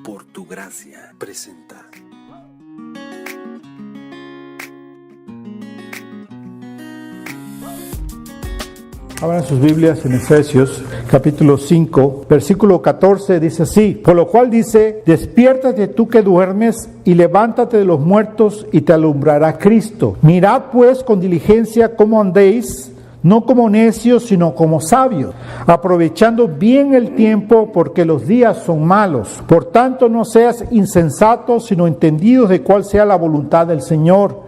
por tu gracia presenta. Abran sus Biblias en Efesios, capítulo 5, versículo 14, dice así: por lo cual dice, despiértate tú que duermes, y levántate de los muertos, y te alumbrará Cristo. Mirad pues con diligencia cómo andéis, no como necios, sino como sabios, aprovechando bien el tiempo, porque los días son malos. Por tanto, no seas insensatos, sino entendidos de cuál sea la voluntad del Señor.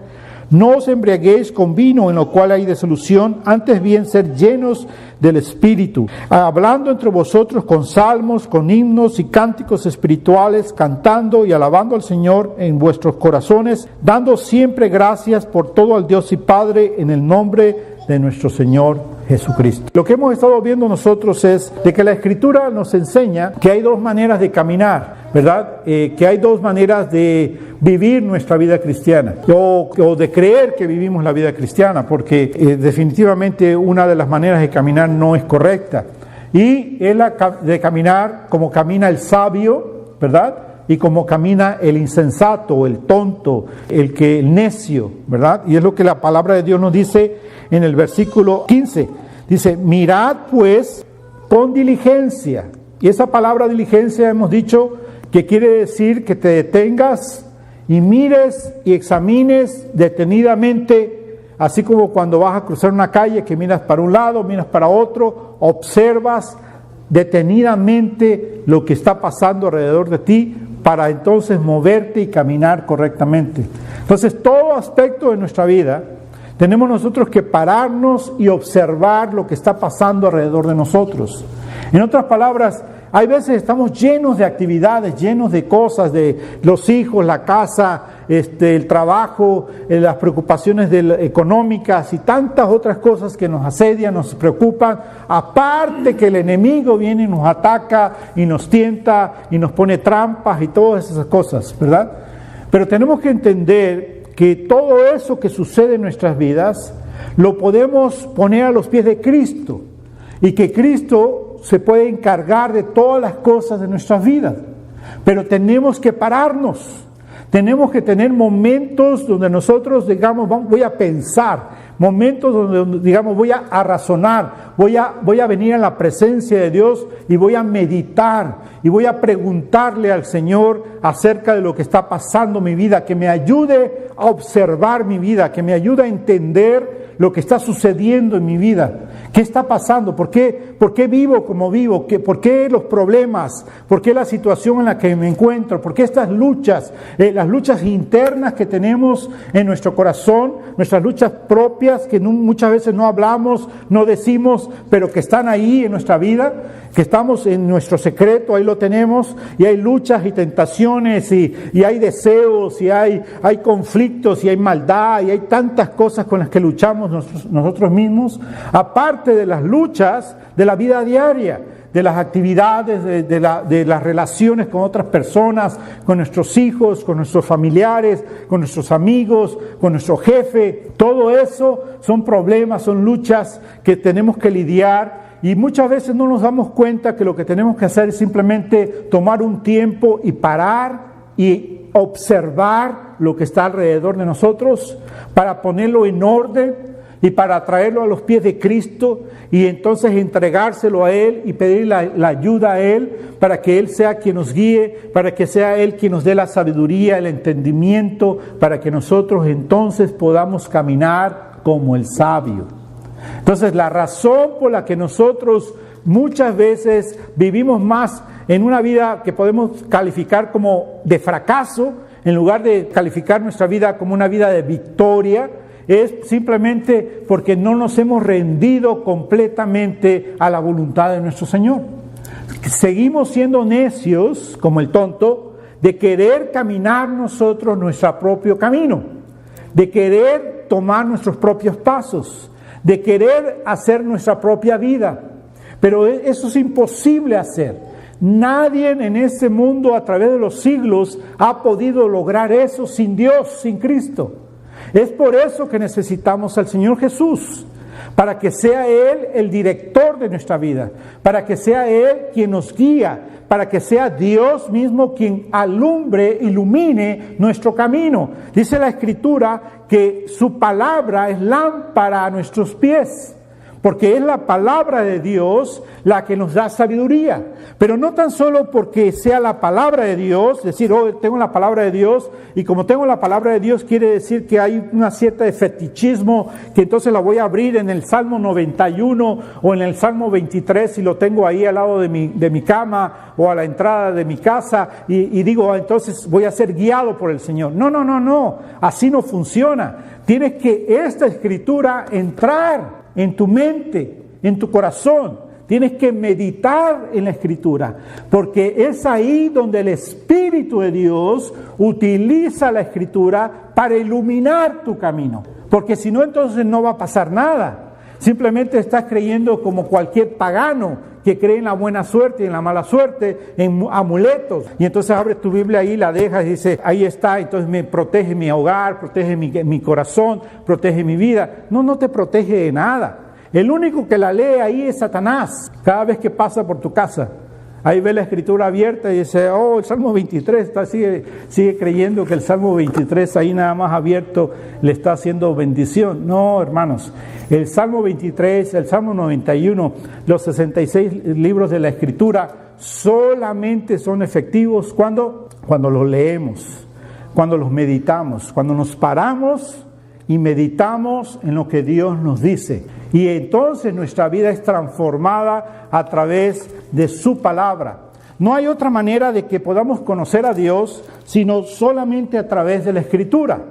No os embriaguéis con vino, en lo cual hay disolución, antes bien ser llenos del Espíritu, hablando entre vosotros con salmos, con himnos y cánticos espirituales, cantando y alabando al Señor en vuestros corazones, dando siempre gracias por todo al Dios y Padre, en el nombre de nuestro Señor Jesucristo. Lo que hemos estado viendo nosotros es de que la Escritura nos enseña que hay dos maneras de caminar, ¿verdad? Que hay dos maneras de vivir nuestra vida cristiana, o de creer que vivimos la vida cristiana, porque definitivamente una de las maneras de caminar no es correcta, y es la de caminar como camina el sabio, ¿verdad? Y como camina el insensato, el tonto, el necio, ¿verdad? Y es lo que la palabra de Dios nos dice en el versículo 15. Dice, mirad pues con diligencia. Y esa palabra diligencia hemos dicho que quiere decir que te detengas y mires y examines detenidamente, así como cuando vas a cruzar una calle que miras para un lado, miras para otro, observas detenidamente lo que está pasando alrededor de ti, para entonces moverte y caminar correctamente. Entonces, todo aspecto de nuestra vida tenemos nosotros que pararnos y observar lo que está pasando alrededor de nosotros. En otras palabras, hay veces estamos llenos de actividades, llenos de cosas, de los hijos, la casa, el trabajo, las preocupaciones económicas y tantas otras cosas que nos asedian, nos preocupan, aparte que el enemigo viene y nos ataca y nos tienta y nos pone trampas y todas esas cosas, ¿verdad? Pero tenemos que entender que todo eso que sucede en nuestras vidas lo podemos poner a los pies de Cristo, y que Cristo se puede encargar de todas las cosas de nuestras vidas. Pero tenemos que pararnos, tenemos que tener momentos donde nosotros digamos, voy a pensar, momentos donde digamos voy a razonar, voy a venir a la presencia de Dios y voy a meditar y voy a preguntarle al Señor acerca de lo que está pasando en mi vida, que me ayude a observar mi vida, que me ayude a entender lo que está sucediendo en mi vida. ¿Qué está pasando? ¿Por qué vivo como vivo? ¿Por qué los problemas? ¿Por qué la situación en la que me encuentro? ¿Por qué estas luchas? Las luchas internas que tenemos en nuestro corazón, nuestras luchas propias que muchas veces no hablamos, no decimos, pero que están ahí en nuestra vida, que estamos en nuestro secreto, ahí lo tenemos, y hay luchas y tentaciones, y hay deseos, y hay conflictos, y hay maldad, y hay tantas cosas con las que luchamos nosotros mismos, aparte de las luchas de la vida diaria, de las actividades, de las relaciones con otras personas, con nuestros hijos, con nuestros familiares, con nuestros amigos, con nuestro jefe. Todo eso son problemas, son luchas que tenemos que lidiar, y muchas veces no nos damos cuenta que lo que tenemos que hacer es simplemente tomar un tiempo y parar y observar lo que está alrededor de nosotros para ponerlo en orden y para traerlo a los pies de Cristo, y entonces entregárselo a Él y pedir la ayuda a Él para que Él sea quien nos guíe, para que sea Él quien nos dé la sabiduría, el entendimiento, para que nosotros entonces podamos caminar como el sabio. Entonces, la razón por la que nosotros muchas veces vivimos más en una vida que podemos calificar como de fracaso, en lugar de calificar nuestra vida como una vida de victoria, es simplemente porque no nos hemos rendido completamente a la voluntad de nuestro Señor. Seguimos siendo necios, como el tonto, de querer caminar nosotros nuestro propio camino, de querer tomar nuestros propios pasos, de querer hacer nuestra propia vida. Pero eso es imposible hacer. Nadie en este mundo a través de los siglos ha podido lograr eso sin Dios, sin Cristo. Es por eso que necesitamos al Señor Jesús, para que sea Él el director de nuestra vida, para que sea Él quien nos guía, para que sea Dios mismo quien alumbre, ilumine nuestro camino. Dice la Escritura que su palabra es lámpara a nuestros pies, porque es la palabra de Dios la que nos da sabiduría. Pero no tan solo porque sea la palabra de Dios, decir, oh, tengo la palabra de Dios, y como tengo la palabra de Dios quiere decir que hay una cierta de fetichismo, que entonces la voy a abrir en el Salmo 91 o en el Salmo 23 y lo tengo ahí al lado de mi cama o a la entrada de mi casa y digo, entonces voy a ser guiado por el Señor. No, así no funciona. Tienes que esta Escritura entrar en tu mente, en tu corazón. Tienes que meditar en la Escritura, porque es ahí donde el Espíritu de Dios utiliza la Escritura para iluminar tu camino. Porque si no, entonces no va a pasar nada. Simplemente estás creyendo como cualquier pagano que cree en la buena suerte y en la mala suerte, en amuletos. Y entonces abres tu Biblia ahí, la dejas y dices, ahí está, entonces me protege mi hogar, protege mi corazón, protege mi vida. No te protege de nada. El único que la lee ahí es Satanás, cada vez que pasa por tu casa. Ahí ve la Escritura abierta y dice, oh, el Salmo 23, sigue creyendo que el Salmo 23 ahí nada más abierto le está haciendo bendición. No, hermanos, el Salmo 23, el Salmo 91, los 66 libros de la Escritura solamente son efectivos cuando los leemos, cuando los meditamos, cuando nos paramos y meditamos en lo que Dios nos dice. Y entonces nuestra vida es transformada a través de su palabra. No hay otra manera de que podamos conocer a Dios sino solamente a través de la Escritura.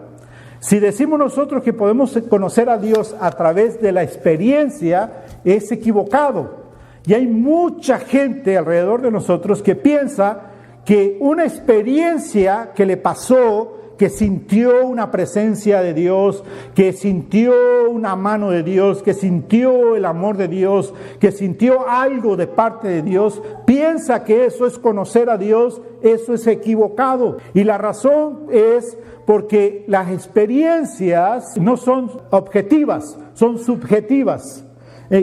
Si decimos nosotros que podemos conocer a Dios a través de la experiencia, es equivocado. Y hay mucha gente alrededor de nosotros que piensa que una experiencia que le pasó, que sintió una presencia de Dios, que sintió una mano de Dios, que sintió el amor de Dios, que sintió algo de parte de Dios, piensa que eso es conocer a Dios. Eso es equivocado. Y la razón es porque las experiencias no son objetivas, son subjetivas.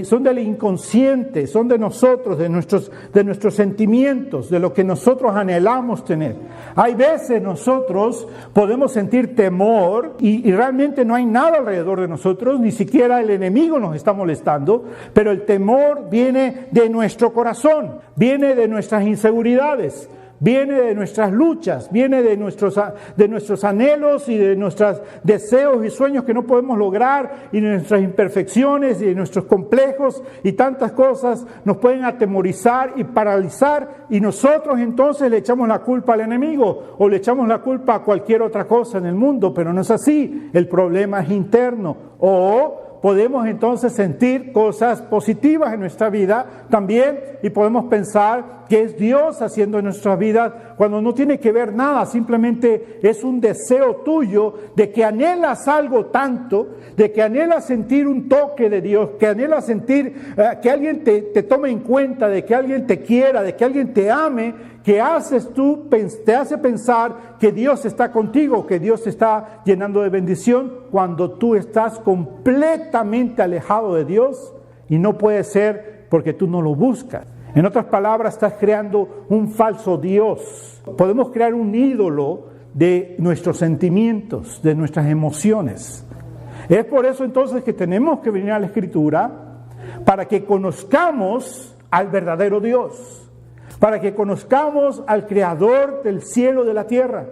Son del inconsciente, son de nosotros, de nuestros sentimientos, de lo que nosotros anhelamos tener. Hay veces nosotros podemos sentir temor y realmente no hay nada alrededor de nosotros, ni siquiera el enemigo nos está molestando, pero el temor viene de nuestro corazón, viene de nuestras inseguridades, viene de nuestras luchas, viene de nuestros anhelos y de nuestros deseos y sueños que no podemos lograr, y de nuestras imperfecciones y de nuestros complejos, y tantas cosas nos pueden atemorizar y paralizar, y nosotros entonces le echamos la culpa al enemigo o le echamos la culpa a cualquier otra cosa en el mundo, pero no es así. El problema es interno. O podemos entonces sentir cosas positivas en nuestra vida también, y podemos pensar que es Dios haciendo en nuestras vidas cuando no tiene que ver nada, simplemente es un deseo tuyo de que anhelas algo tanto, de que anhelas sentir un toque de Dios, que anhelas sentir que alguien te tome en cuenta, de que alguien te quiera, de que alguien te ame, que te hace pensar que Dios está contigo, que Dios te está llenando de bendición cuando tú estás completamente alejado de Dios, y no puede ser porque tú no lo buscas. En otras palabras, estás creando un falso Dios. Podemos crear un ídolo de nuestros sentimientos, de nuestras emociones. Es por eso entonces que tenemos que venir a la Escritura para que conozcamos al verdadero Dios, para que conozcamos al Creador del cielo y de la tierra,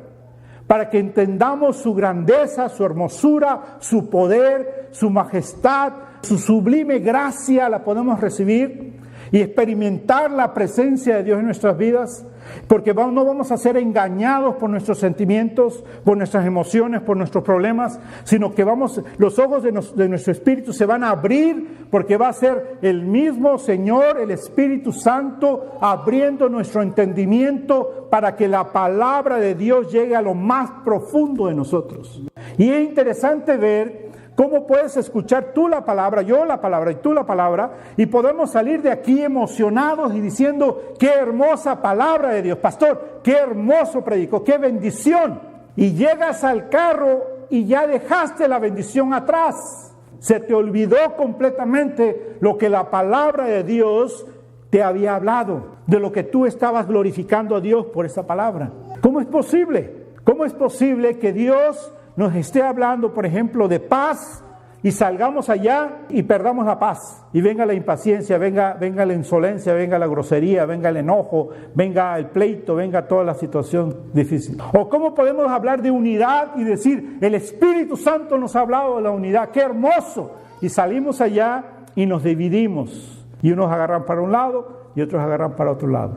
para que entendamos su grandeza, su hermosura, su poder, su majestad, su sublime gracia. La podemos recibir y experimentar la presencia de Dios en nuestras vidas, porque no vamos a ser engañados por nuestros sentimientos, por nuestras emociones, por nuestros problemas, sino que los ojos de nuestro espíritu se van a abrir, porque va a ser el mismo Señor, el Espíritu Santo, abriendo nuestro entendimiento para que la palabra de Dios llegue a lo más profundo de nosotros. Y es interesante ver cómo puedes escuchar tú la palabra, yo la palabra y tú la palabra, y podemos salir de aquí emocionados y diciendo, qué hermosa palabra de Dios, pastor, qué hermoso predicó, qué bendición. Y llegas al carro y ya dejaste la bendición atrás. Se te olvidó completamente lo que la palabra de Dios te había hablado, de lo que tú estabas glorificando a Dios por esa palabra. ¿Cómo es posible? ¿Cómo es posible que Dios nos esté hablando, por ejemplo, de paz y salgamos allá y perdamos la paz? Y venga la impaciencia, venga la insolencia, venga la grosería, venga el enojo, venga el pleito, venga toda la situación difícil. ¿O cómo podemos hablar de unidad y decir, el Espíritu Santo nos ha hablado de la unidad? ¡Qué hermoso! Y salimos allá y nos dividimos. Y unos agarran para un lado y otros agarran para otro lado.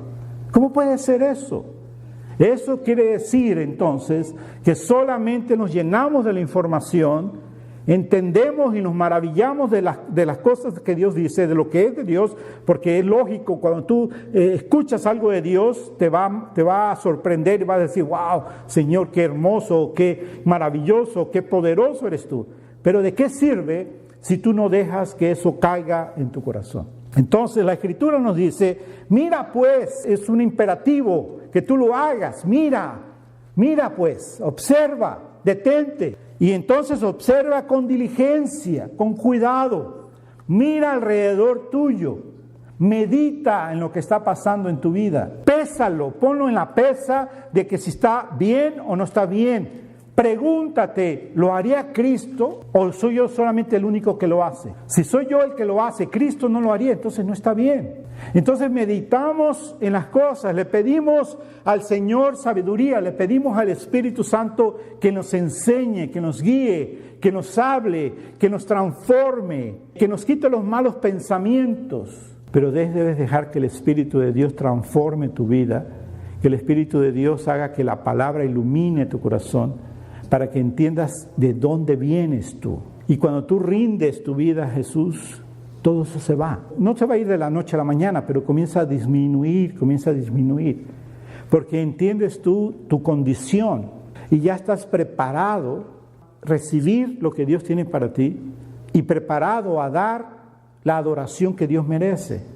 ¿Cómo puede ser eso? Eso quiere decir entonces que solamente nos llenamos de la información, entendemos y nos maravillamos de las cosas que Dios dice, de lo que es de Dios, porque es lógico, cuando tú escuchas algo de Dios, te va a sorprender y vas a decir, wow, Señor, qué hermoso, qué maravilloso, qué poderoso eres tú. Pero ¿de qué sirve si tú no dejas que eso caiga en tu corazón? Entonces la Escritura nos dice, mira pues, es un imperativo que tú lo hagas, mira pues, observa, detente. Y entonces observa con diligencia, con cuidado, mira alrededor tuyo, medita en lo que está pasando en tu vida, pésalo, ponlo en la pesa de que si está bien o no está bien. Pregúntate, ¿lo haría Cristo o soy yo solamente el único que lo hace? Si soy yo el que lo hace, Cristo no lo haría, entonces no está bien. Entonces meditamos en las cosas, le pedimos al Señor sabiduría, le pedimos al Espíritu Santo que nos enseñe, que nos guíe, que nos hable, que nos transforme, que nos quite los malos pensamientos. Pero debes dejar que el Espíritu de Dios transforme tu vida, que el Espíritu de Dios haga que la palabra ilumine tu corazón, para que entiendas de dónde vienes tú. Y cuando tú rindes tu vida a Jesús, todo eso se va. No se va a ir de la noche a la mañana, pero comienza a disminuir. Porque entiendes tú tu condición y ya estás preparado a recibir lo que Dios tiene para ti y preparado a dar la adoración que Dios merece.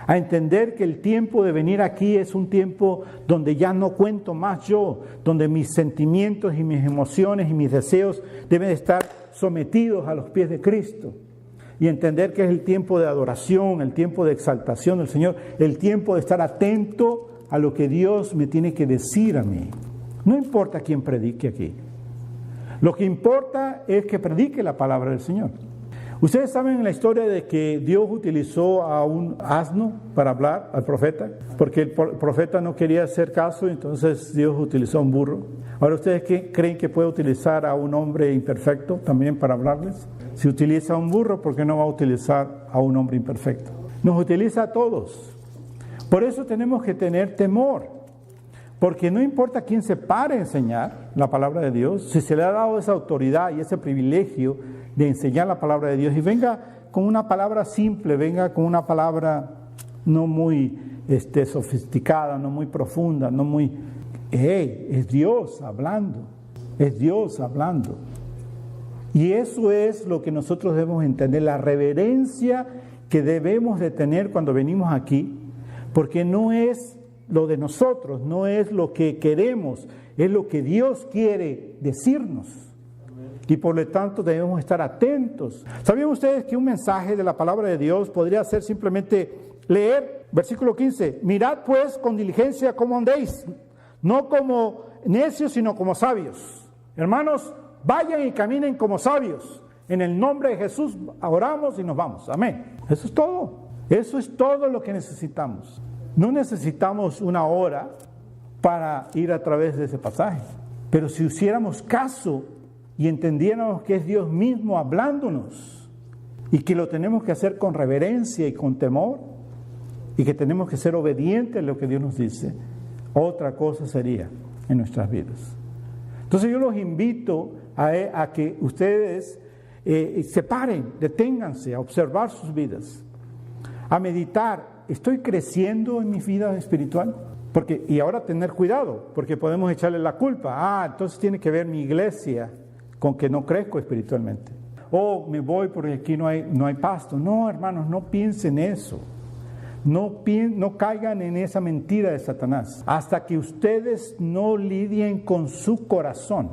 A entender que el tiempo de venir aquí es un tiempo donde ya no cuento más yo, donde mis sentimientos y mis emociones y mis deseos deben estar sometidos a los pies de Cristo. Y entender que es el tiempo de adoración, el tiempo de exaltación del Señor, el tiempo de estar atento a lo que Dios me tiene que decir a mí. No importa quién predique aquí. Lo que importa es que predique la palabra del Señor. Ustedes saben la historia de que Dios utilizó a un asno para hablar al profeta, porque el profeta no quería hacer caso, entonces Dios utilizó a un burro. Ahora, ¿ustedes creen que puede utilizar a un hombre imperfecto también para hablarles? Si utiliza a un burro, ¿por qué no va a utilizar a un hombre imperfecto? Nos utiliza a todos. Por eso tenemos que tener temor, porque no importa quién se pare a enseñar la palabra de Dios, si se le ha dado esa autoridad y ese privilegio de enseñar la palabra de Dios, y venga con una palabra simple, venga con una palabra no muy sofisticada, no muy profunda, no muy... es Dios hablando, es Dios hablando. Y eso es lo que nosotros debemos entender, la reverencia que debemos de tener cuando venimos aquí, porque no es lo de nosotros, no es lo que queremos, es lo que Dios quiere decirnos. Y por lo tanto debemos estar atentos. ¿Sabían ustedes que un mensaje de la palabra de Dios podría ser simplemente leer, versículo 15, mirad pues con diligencia cómo andéis, no como necios sino como sabios? Hermanos, vayan y caminen como sabios. En el nombre de Jesús oramos y nos vamos. Amén. Eso es todo. Eso es todo lo que necesitamos. No necesitamos una hora para ir a través de ese pasaje. Pero si hiciéramos caso y entendiéramos que es Dios mismo hablándonos y que lo tenemos que hacer con reverencia y con temor y que tenemos que ser obedientes a lo que Dios nos dice, otra cosa sería en nuestras vidas. Entonces yo los invito a que ustedes se paren, deténganse a observar sus vidas, a meditar. ¿Estoy creciendo en mi vida espiritual? Y ahora tener cuidado, porque podemos echarle la culpa. Entonces tiene que ver mi iglesia con que no crezco espiritualmente. Me voy porque aquí no hay pasto. No, hermanos, no piensen eso. No caigan en esa mentira de Satanás. Hasta que ustedes no lidien con su corazón.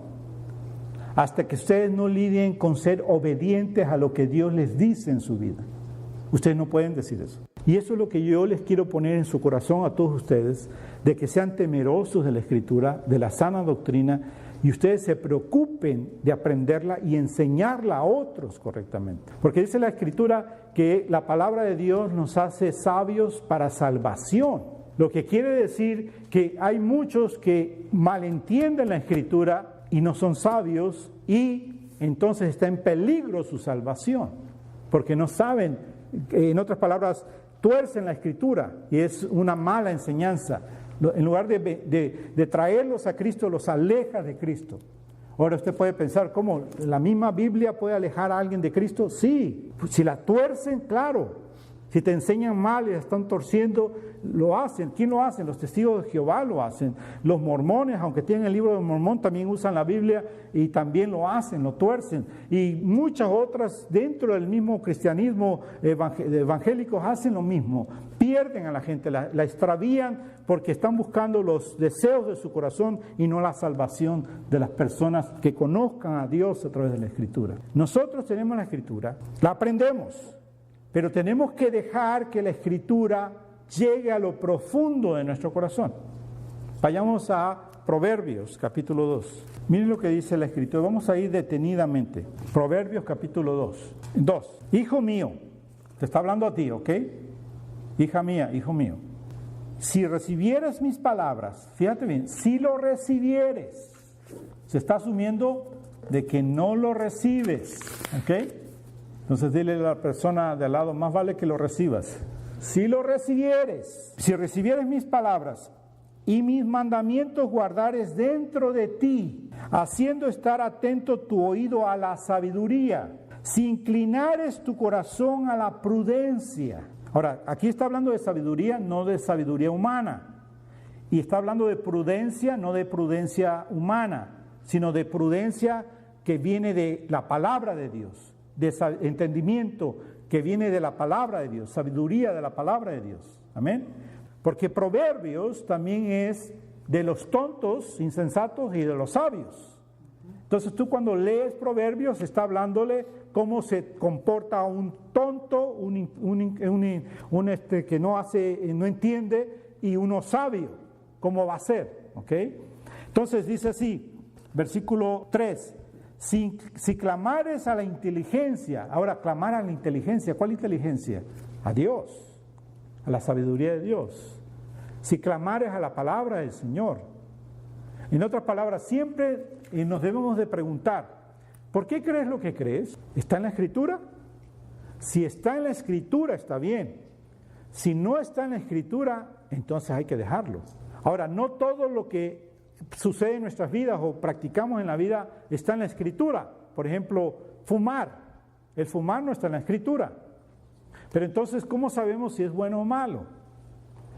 Hasta que ustedes no lidien con ser obedientes a lo que Dios les dice en su vida. Ustedes no pueden decir eso. Y eso es lo que yo les quiero poner en su corazón a todos ustedes, de que sean temerosos de la Escritura, de la sana doctrina, y ustedes se preocupen de aprenderla y enseñarla a otros correctamente. Porque dice la Escritura que la palabra de Dios nos hace sabios para salvación. Lo que quiere decir que hay muchos que malentienden la Escritura y no son sabios, y entonces está en peligro su salvación, porque no saben, en otras palabras, tuercen la Escritura, y es una mala enseñanza. En lugar de traerlos a Cristo, los aleja de Cristo. Ahora usted puede pensar, ¿cómo? ¿La misma Biblia puede alejar a alguien de Cristo? Sí, si la tuercen, claro. Si te enseñan mal y la están torciendo, lo hacen. ¿Quién lo hace? Los testigos de Jehová lo hacen. Los mormones, aunque tienen el libro de Mormón, también usan la Biblia y también lo hacen, lo tuercen. Y muchas otras dentro del mismo cristianismo evangélicos hacen lo mismo. Pierden a la gente, la extravían porque están buscando los deseos de su corazón y no la salvación de las personas que conozcan a Dios a través de la Escritura. Nosotros tenemos la Escritura, la aprendemos. Pero tenemos que dejar que la Escritura llegue a lo profundo de nuestro corazón. Vayamos a Proverbios, capítulo 2. Miren lo que dice la Escritura. Vamos a ir detenidamente. Proverbios, capítulo 2. Hijo mío, te está hablando a ti, ¿ok? Hija mía, hijo mío. Si recibieres mis palabras, fíjate bien, si lo recibieres, se está asumiendo de que no lo recibes, ¿ok? Entonces dile a la persona de al lado, más vale que lo recibas. Si lo recibieres, si recibieres mis palabras y mis mandamientos guardares dentro de ti, haciendo estar atento tu oído a la sabiduría, si inclinares tu corazón a la prudencia. Ahora, aquí está hablando de sabiduría, no de sabiduría humana. Y está hablando de prudencia, no de prudencia humana, sino de prudencia que viene de la palabra de Dios. De entendimiento que viene de la palabra de Dios, sabiduría de la palabra de Dios. Amén. Porque Proverbios también es de los tontos, insensatos y de los sabios. Entonces tú cuando lees Proverbios está hablándole cómo se comporta un tonto, un que no entiende, y uno sabio, cómo va a ser. ¿Ok? Entonces dice así, versículo 3. Si clamares a la inteligencia, ahora clamar a la inteligencia, ¿cuál inteligencia? A Dios, a la sabiduría de Dios. Si clamares a la palabra del Señor. En otras palabras, siempre nos debemos de preguntar, ¿por qué crees lo que crees? ¿Está en la Escritura? Si está en la Escritura, está bien. Si no está en la Escritura, entonces hay que dejarlo. Ahora, no todo lo que sucede en nuestras vidas o practicamos en la vida está en la Escritura. Por ejemplo, fumar. El fumar no está en la Escritura. Pero entonces, ¿cómo sabemos si es bueno o malo?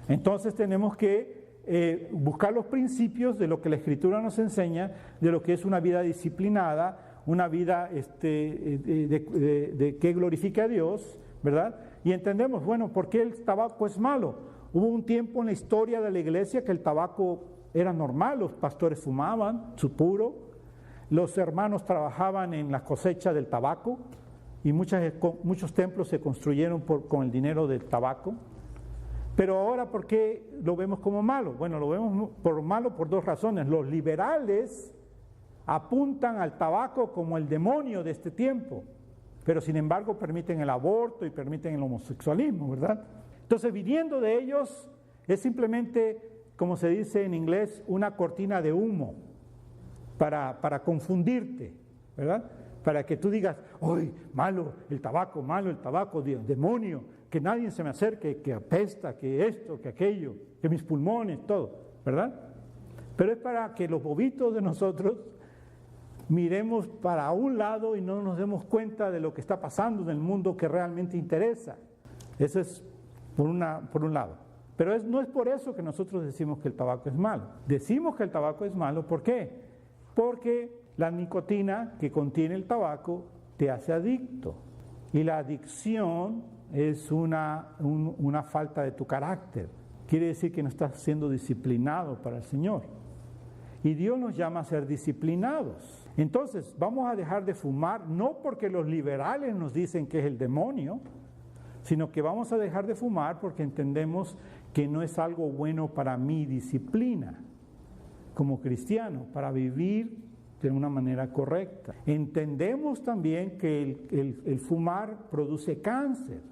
Entonces tenemos que buscar los principios de lo que la Escritura nos enseña, de lo que es una vida disciplinada, una vida que glorifique a Dios, ¿verdad? Y entendemos, bueno, ¿por qué el tabaco es malo? Hubo un tiempo en la historia de la iglesia que el tabaco era normal, los pastores fumaban su puro, los hermanos trabajaban en la cosecha del tabaco y muchos templos se construyeron con el dinero del tabaco. Pero ahora, ¿por qué lo vemos como malo? Bueno, lo vemos malo por dos razones. Los liberales apuntan al tabaco como el demonio de este tiempo, pero sin embargo permiten el aborto y permiten el homosexualismo, ¿verdad? Entonces, viniendo de ellos, es simplemente, como se dice en inglés, una cortina de humo para confundirte, ¿verdad? Para que tú digas, ¡ay, malo el tabaco, demonio, que nadie se me acerque, que apesta, que esto, que aquello, que mis pulmones, todo, ¿verdad? Pero es para que los bobitos de nosotros miremos para un lado y no nos demos cuenta de lo que está pasando en el mundo que realmente interesa. Eso es por un lado. Pero no es por eso que nosotros decimos que el tabaco es malo. Decimos que el tabaco es malo, ¿por qué? Porque la nicotina que contiene el tabaco te hace adicto. Y la adicción es una falta de tu carácter. Quiere decir que no estás siendo disciplinado para el Señor. Y Dios nos llama a ser disciplinados. Entonces, vamos a dejar de fumar, no porque los liberales nos dicen que es el demonio, sino que vamos a dejar de fumar porque entendemos que no es algo bueno para mi disciplina como cristiano, para vivir de una manera correcta. Entendemos también que el fumar produce cáncer.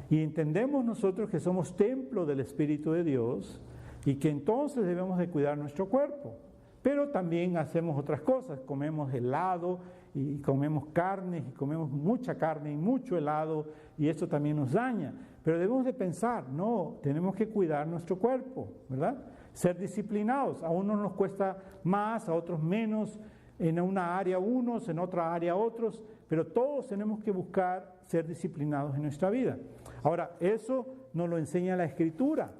Y entendemos nosotros que somos templo del Espíritu de Dios y que entonces debemos de cuidar nuestro cuerpo. Pero también hacemos otras cosas, comemos helado y comemos carne y comemos mucha carne y mucho helado y esto también nos daña. Pero debemos de pensar, no, tenemos que cuidar nuestro cuerpo, ¿verdad? Ser disciplinados, a unos nos cuesta más, a otros menos, en una área unos, en otra área otros, pero todos tenemos que buscar ser disciplinados en nuestra vida. Ahora, eso nos lo enseña la Escritura,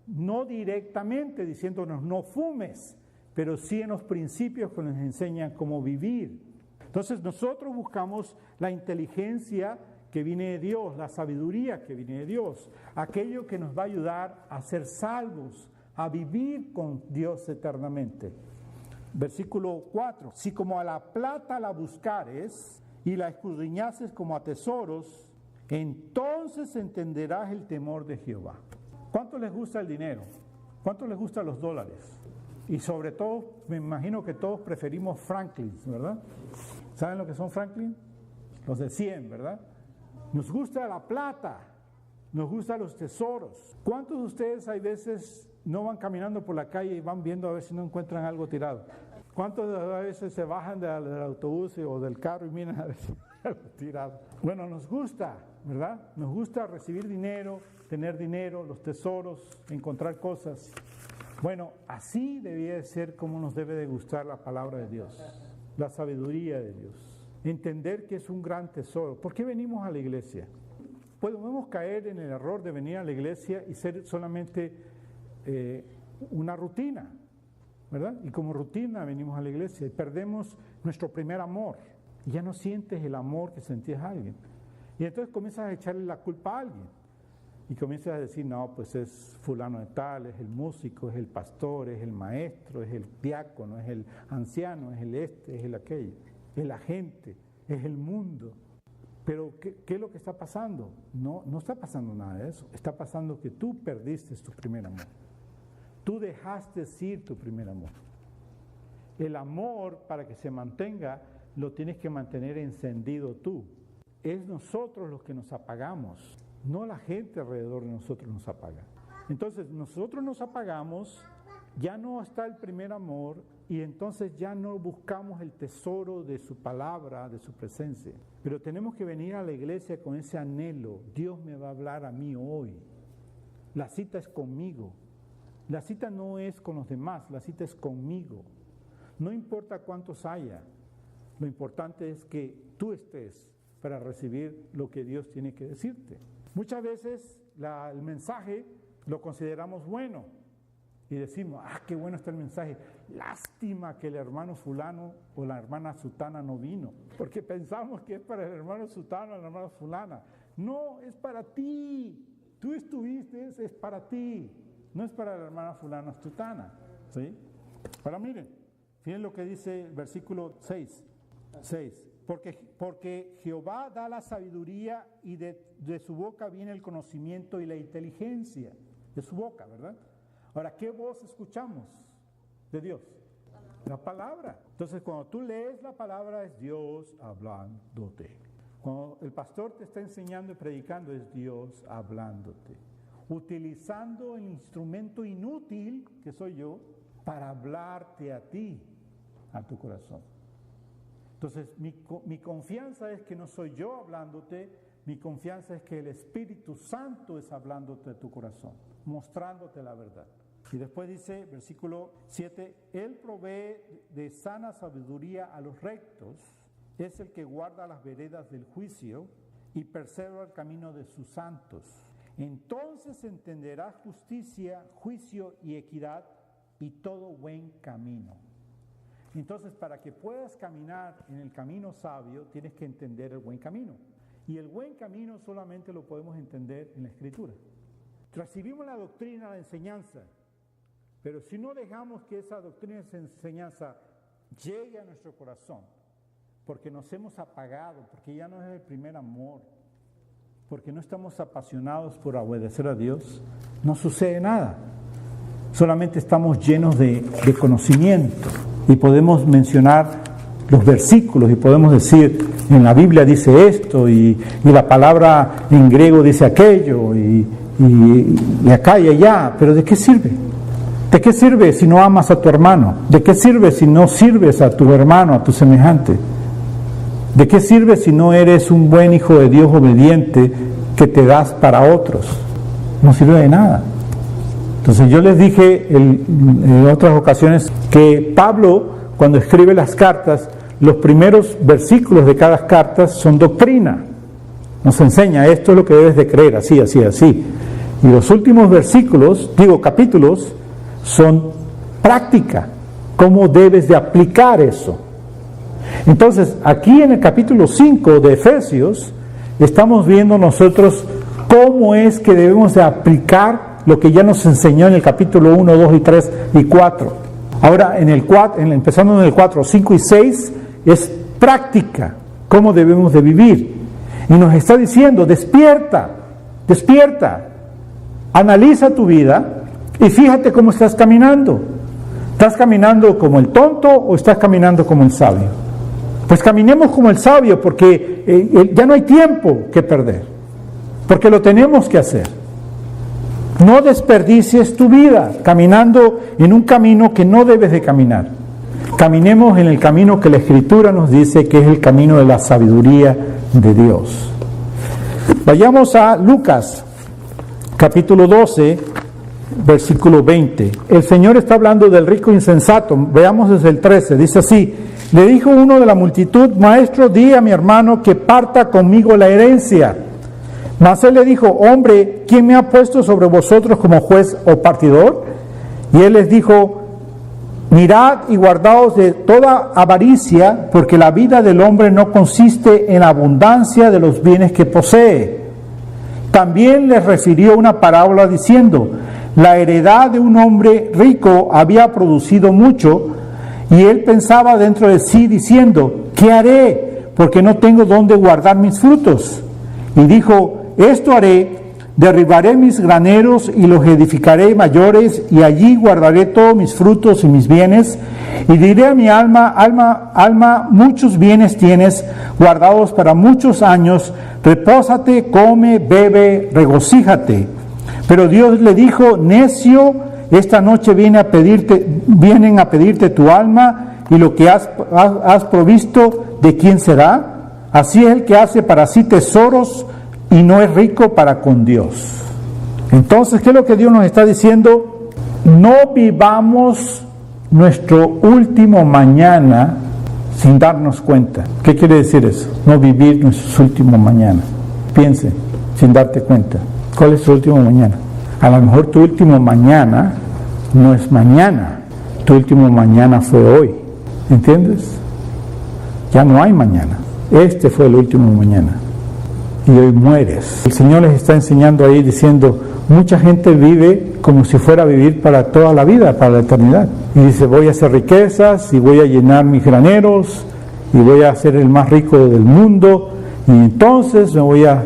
no directamente diciéndonos no fumes, pero sí en los principios que nos enseñan cómo vivir. Entonces nosotros buscamos la inteligencia que viene de Dios, la sabiduría que viene de Dios, aquello que nos va a ayudar a ser salvos, a vivir con Dios eternamente. Versículo 4, si como a la plata la buscares y la escudriñases como a tesoros, entonces entenderás el temor de Jehová. ¿Cuánto les gusta el dinero? ¿Cuánto les gustan los dólares? Y sobre todo, me imagino que todos preferimos Franklins, ¿verdad? ¿Saben lo que son Franklin? Los de 100, ¿verdad? Nos gusta la plata, nos gustan los tesoros. ¿Cuántos de ustedes hay veces no van caminando por la calle y van viendo a ver si no encuentran algo tirado? ¿Cuántos a veces se bajan del autobús o del carro y miran a ver si hay algo tirado? Bueno, nos gusta, ¿verdad? Nos gusta recibir dinero, tener dinero, los tesoros, encontrar cosas. Bueno, así debía de ser como nos debe de gustar la palabra de Dios, la sabiduría de Dios. Entender que es un gran tesoro. ¿Por qué venimos a la iglesia? Podemos caer en el error de venir a la iglesia y ser solamente una rutina, ¿verdad? Y como rutina venimos a la iglesia y perdemos nuestro primer amor. Y ya no sientes el amor que sentías a alguien. Y entonces comienzas a echarle la culpa a alguien. Y comienzas a decir, no, pues es fulano de tal, es el músico, es el pastor, es el maestro, es el diácono, es el anciano, es el este, es el aquello, es la gente, es el mundo. Pero ¿qué es lo que está pasando? No está pasando nada de eso. Está pasando que tú perdiste tu primer amor. Tú dejaste ir tu primer amor. El amor, para que se mantenga, lo tienes que mantener encendido tú. Es nosotros los que nos apagamos. No la gente alrededor de nosotros nos apaga. Entonces nosotros nos apagamos, ya no está el primer amor y entonces ya no buscamos el tesoro de su palabra, de su presencia. Pero tenemos que venir a la iglesia con ese anhelo. Dios me va a hablar a mí hoy. La cita es conmigo. La cita no es con los demás, la cita es conmigo. No importa cuántos haya, lo importante es que tú estés para recibir lo que Dios tiene que decirte. Muchas veces el mensaje lo consideramos bueno y decimos, qué bueno está el mensaje, lástima que el hermano fulano o la hermana sutana no vino, porque pensamos que es para el hermano sutano o la hermana fulana. No, es para ti, tú estuviste, es para ti, no es para la hermana fulana sutana, ¿sí? Ahora miren lo que dice el versículo 6. Porque Jehová da la sabiduría y de su boca viene el conocimiento y la inteligencia. De su boca, ¿verdad? Ahora, ¿qué voz escuchamos de Dios? La palabra. Entonces, cuando tú lees la palabra, es Dios hablándote. Cuando el pastor te está enseñando y predicando, es Dios hablándote. Utilizando el instrumento inútil, que soy yo, para hablarte a ti, a tu corazón. Entonces, mi confianza es que no soy yo hablándote, mi confianza es que el Espíritu Santo es hablándote de tu corazón, mostrándote la verdad. Y después dice, versículo 7, Él provee de sana sabiduría a los rectos, es el que guarda las veredas del juicio y persevera el camino de sus santos. Entonces entenderás justicia, juicio y equidad y todo buen camino. Entonces, para que puedas caminar en el camino sabio, tienes que entender el buen camino. Y el buen camino solamente lo podemos entender en la Escritura. Recibimos la doctrina, la enseñanza, pero si no dejamos que esa doctrina, esa enseñanza llegue a nuestro corazón, porque nos hemos apagado, porque ya no es el primer amor, porque no estamos apasionados por obedecer a Dios, no sucede nada. Solamente estamos llenos de conocimiento y podemos mencionar los versículos y podemos decir, en la Biblia dice esto y la palabra en griego dice aquello y acá y allá, pero ¿de qué sirve? ¿De qué sirve si no amas a tu hermano? ¿De qué sirve si no sirves a tu hermano, a tu semejante? ¿De qué sirve si no eres un buen hijo de Dios obediente que te das para otros? No sirve de nada. Entonces yo les dije en otras ocasiones que Pablo, cuando escribe las cartas, los primeros versículos de cada carta son doctrina. Nos enseña, esto es lo que debes de creer, así, así, así. Y los últimos capítulos, son práctica, cómo debes de aplicar eso. Entonces, aquí en el capítulo 5 de Efesios, estamos viendo nosotros cómo es que debemos de aplicar lo que ya nos enseñó en el capítulo 1, 2 y 3 y 4. Ahora, empezando en el 4, 5 y 6, es práctica, cómo debemos de vivir. Y nos está diciendo, despierta, analiza tu vida y fíjate cómo estás caminando. ¿Estás caminando como el tonto o estás caminando como el sabio? Pues caminemos como el sabio, porque ya no hay tiempo que perder, porque lo tenemos que hacer. No desperdicies tu vida caminando en un camino que no debes de caminar. Caminemos en el camino que la Escritura nos dice que es el camino de la sabiduría de Dios. Vayamos a Lucas, capítulo 12, versículo 20. El Señor está hablando del rico insensato. Veamos desde el 13. Dice así: le dijo uno de la multitud: maestro, di a mi hermano que parta conmigo la herencia. Mas él le dijo: hombre, ¿quién me ha puesto sobre vosotros como juez o partidor? Y él les dijo: mirad y guardaos de toda avaricia, porque la vida del hombre no consiste en la abundancia de los bienes que posee. También les refirió una parábola diciendo: la heredad de un hombre rico había producido mucho, y él pensaba dentro de sí diciendo: ¿qué haré? Porque no tengo dónde guardar mis frutos. Y dijo: esto haré, derribaré mis graneros y los edificaré mayores, y allí guardaré todos mis frutos y mis bienes. Y diré a mi alma: alma, muchos bienes tienes guardados para muchos años, repósate, come, bebe, regocíjate. Pero Dios le dijo: necio, esta noche vienen a pedirte tu alma, y lo que has provisto, ¿de quién será? Así es el que hace para sí tesoros y no es rico para con Dios. Entonces, ¿qué es lo que Dios nos está diciendo? No vivamos nuestro último mañana sin darnos cuenta. ¿Qué quiere decir eso? No vivir nuestro último mañana. Piense, sin darte cuenta. ¿Cuál es tu último mañana? A lo mejor tu último mañana no es mañana. Tu último mañana fue hoy. ¿Entiendes? Ya no hay mañana. Este fue el último mañana. Y hoy mueres. El Señor les está enseñando ahí diciendo: mucha gente vive como si fuera a vivir para toda la vida, para la eternidad. Y dice: voy a hacer riquezas y voy a llenar mis graneros y voy a ser el más rico del mundo, y entonces me voy a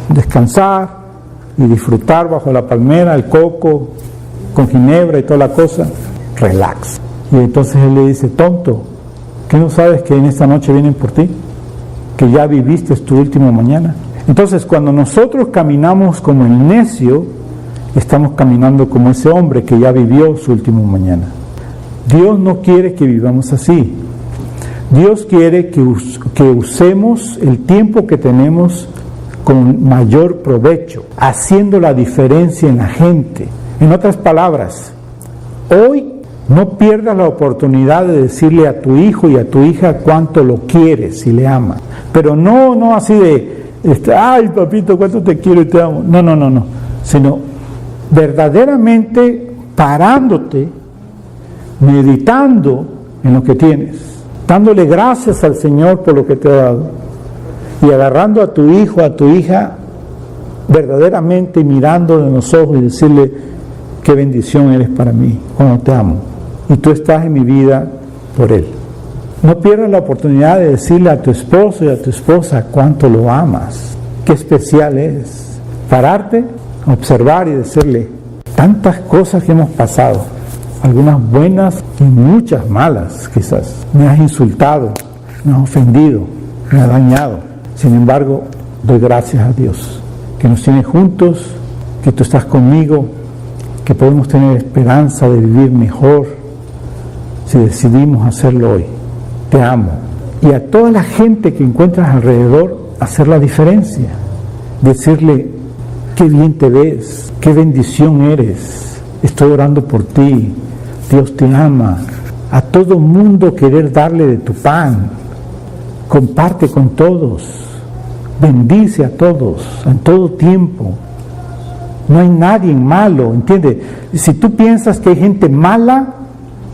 descansar y disfrutar bajo la palmera, el coco, con ginebra y toda la cosa. Relax. Y entonces Él le dice: tonto, ¿qué no sabes que en esta noche vienen por ti? Que ya viviste tu último mañana. Entonces, cuando nosotros caminamos como el necio, estamos caminando como ese hombre que ya vivió su último mañana. Dios no quiere que vivamos así. Dios quiere que usemos el tiempo que tenemos con mayor provecho, haciendo la diferencia en la gente. En otras palabras, hoy no pierdas la oportunidad de decirle a tu hijo y a tu hija cuánto lo quieres y le amas. Pero no así de, ay papito, cuánto te quiero y te amo. No. Sino verdaderamente parándote, meditando en lo que tienes, dándole gracias al Señor por lo que te ha dado, y agarrando a tu hijo, a tu hija, verdaderamente mirándole en los ojos y decirle: qué bendición eres para mí, cuando te amo, y tú estás en mi vida por Él. No pierdas la oportunidad de decirle a tu esposo y a tu esposa cuánto lo amas. qué especial es. Pararte, observar y decirle, tantas cosas que hemos pasado, algunas buenas y muchas malas quizás. Me has insultado, me has ofendido, me has dañado. Sin embargo, doy gracias a Dios, que nos tiene juntos, que tú estás conmigo, que podemos tener esperanza de vivir mejor si decidimos hacerlo hoy. Te amo. Y a toda la gente que encuentras alrededor, hacer la diferencia. Decirle, qué bien te ves, qué bendición eres, estoy orando por ti, Dios te ama. A todo mundo querer darle de tu pan, comparte con todos, bendice a todos, en todo tiempo. No hay nadie malo, ¿entiendes? Si tú piensas que hay gente mala,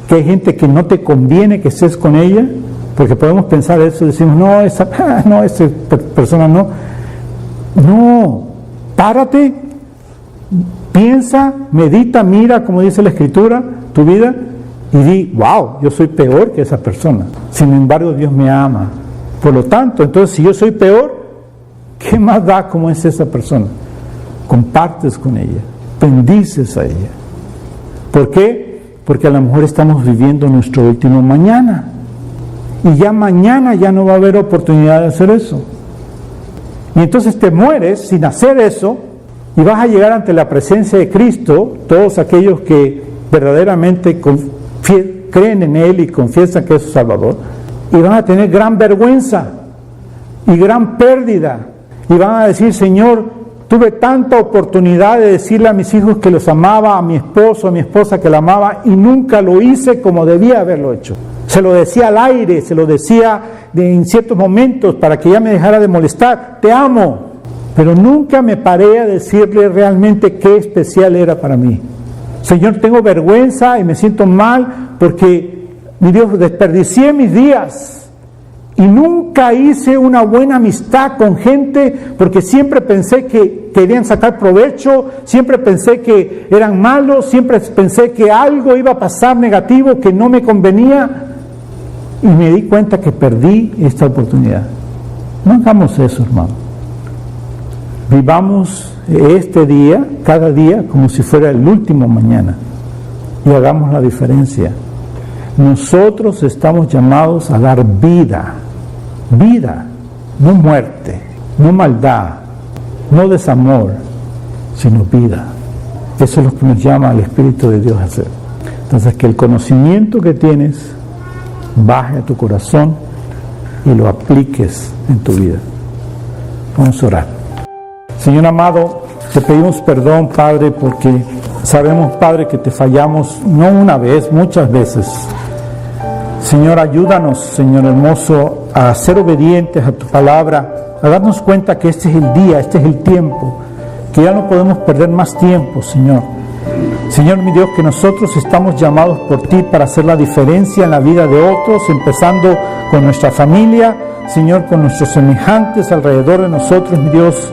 que hay gente que no te conviene que estés con ella, porque podemos pensar eso y decimos, no, esa persona no. No, párate, piensa, medita, mira, como dice la Escritura, tu vida, y di, wow, yo soy peor que esa persona. Sin embargo, Dios me ama. Por lo tanto, entonces, si yo soy peor, ¿qué más da como es esa persona? Compartes con ella, bendices a ella. ¿Por qué? Porque a lo mejor estamos viviendo nuestro último mañana. Y ya mañana ya no va a haber oportunidad de hacer eso. Y entonces te mueres sin hacer eso y vas a llegar ante la presencia de Cristo, todos aquellos que verdaderamente creen en Él y confiesan que es su Salvador, y van a tener gran vergüenza y gran pérdida. Y van a decir, Señor, tuve tanta oportunidad de decirle a mis hijos que los amaba, a mi esposo, a mi esposa que la amaba, y nunca lo hice como debía haberlo hecho. Se lo decía al aire, se lo decía en ciertos momentos para que ella me dejara de molestar. Te amo. Pero nunca me paré a decirle realmente qué especial era para mí. Señor, tengo vergüenza y me siento mal porque, mi Dios, desperdicié mis días. Y nunca hice una buena amistad con gente porque siempre pensé que querían sacar provecho, siempre pensé que eran malos, siempre pensé que algo iba a pasar negativo que no me convenía. Y me di cuenta que perdí esta oportunidad. No hagamos eso, hermano. Vivamos este día, cada día, como si fuera el último mañana. Y hagamos la diferencia. Nosotros estamos llamados a dar vida. Vida, no muerte, no maldad, no desamor, sino vida. Eso es lo que nos llama el Espíritu de Dios a hacer. Entonces, que el conocimiento que tienes baje a tu corazón y lo apliques en tu vida. Vamos a orar. Señor amado, te pedimos perdón, Padre, porque sabemos, Padre, que te fallamos no una vez, muchas veces. Señor, ayúdanos, Señor hermoso, a ser obedientes a tu palabra, a darnos cuenta que este es el día, este es el tiempo, que ya no podemos perder más tiempo, Señor. Señor, mi Dios, que nosotros estamos llamados por ti para hacer la diferencia en la vida de otros, empezando con nuestra familia, Señor, con nuestros semejantes alrededor de nosotros, mi Dios.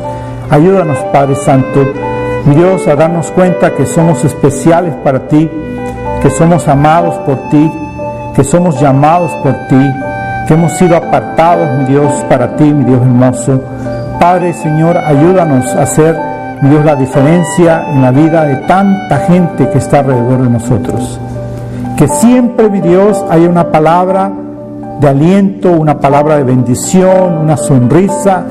Ayúdanos, Padre Santo, mi Dios, a darnos cuenta que somos especiales para ti, que somos amados por ti, que somos llamados por ti, que hemos sido apartados, mi Dios, para ti, mi Dios hermoso. Padre, Señor, ayúdanos a hacer, mi Dios, la diferencia en la vida de tanta gente que está alrededor de nosotros. Que siempre, mi Dios, haya una palabra de aliento, una palabra de bendición, una sonrisa,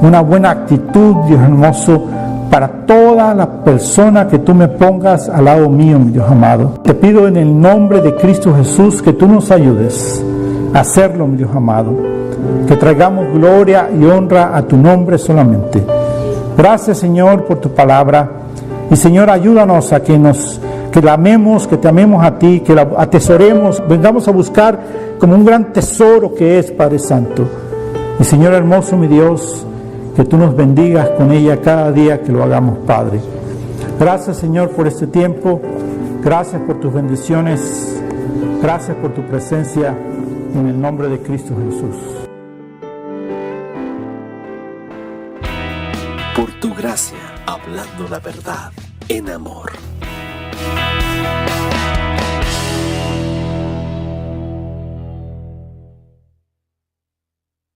una buena actitud, Dios hermoso, para toda la persona que tú me pongas al lado mío, mi Dios amado. Te pido en el nombre de Cristo Jesús que tú nos ayudes a hacerlo, mi Dios amado. Que traigamos gloria y honra a tu nombre solamente. Gracias, Señor, por tu palabra. Y, Señor, ayúdanos a que la amemos, que te amemos a ti, que la atesoremos, vengamos a buscar como un gran tesoro que es, Padre Santo. Y, Señor hermoso, mi Dios, que tú nos bendigas con ella cada día que lo hagamos, Padre. Gracias, Señor, por este tiempo. Gracias por tus bendiciones. Gracias por tu presencia en el nombre de Cristo Jesús. Por tu gracia, hablando la verdad en amor.